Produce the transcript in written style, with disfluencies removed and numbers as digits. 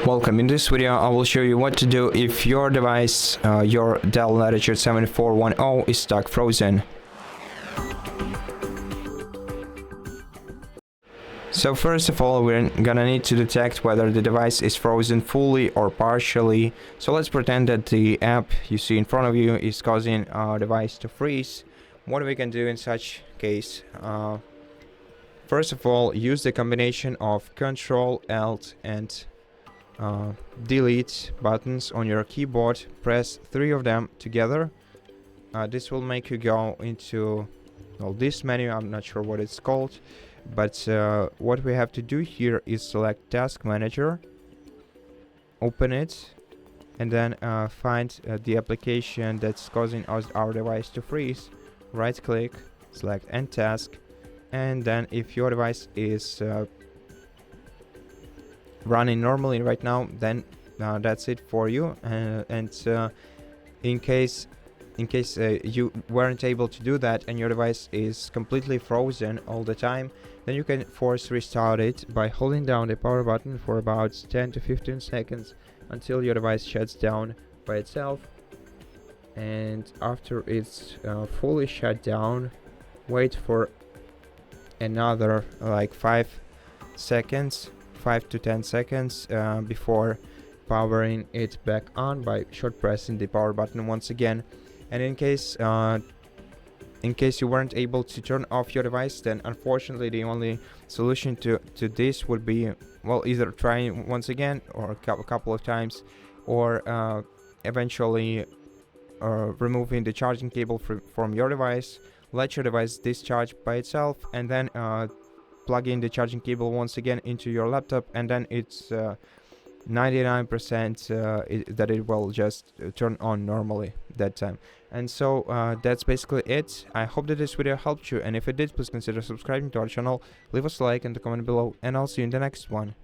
Welcome. In this video I will show you what to do if your device, your DELL Latitude 7410 is stuck frozen. So first of all, we're gonna need to detect whether the device is frozen fully or partially. So let's pretend that the app you see in front of you is causing our device to freeze. What we can do in such case? First of all, use the combination of Ctrl+Alt and Delete buttons on your keyboard. Press 3 of them together. This will make you go into this menu. I'm not sure what it's called, but what we have to do here is select Task Manager, open it, and then find the application that's causing our device to freeze. Right click, select End Task, and then if your device is running normally right now, then that's it for you. In case you weren't able to do that and your device is completely frozen all the time, then you can force restart it by holding down the power button for about 10 to 15 seconds until your device shuts down by itself. And after it's fully shut down, wait for another like 5 to 10 seconds before powering it back on by short pressing the power button once again. And in case you weren't able to turn off your device, then unfortunately the only solution to this would be, well, either trying once again or a couple of times, or eventually removing the charging cable from your device, let your device discharge by itself, and then plug in the charging cable once again into your laptop, and then it's 99% that it will just turn on normally that time. And so that's basically it. I hope that this video helped you, and if it did, please consider subscribing to our channel, leave us a like and a comment below, and I'll see you in the next one.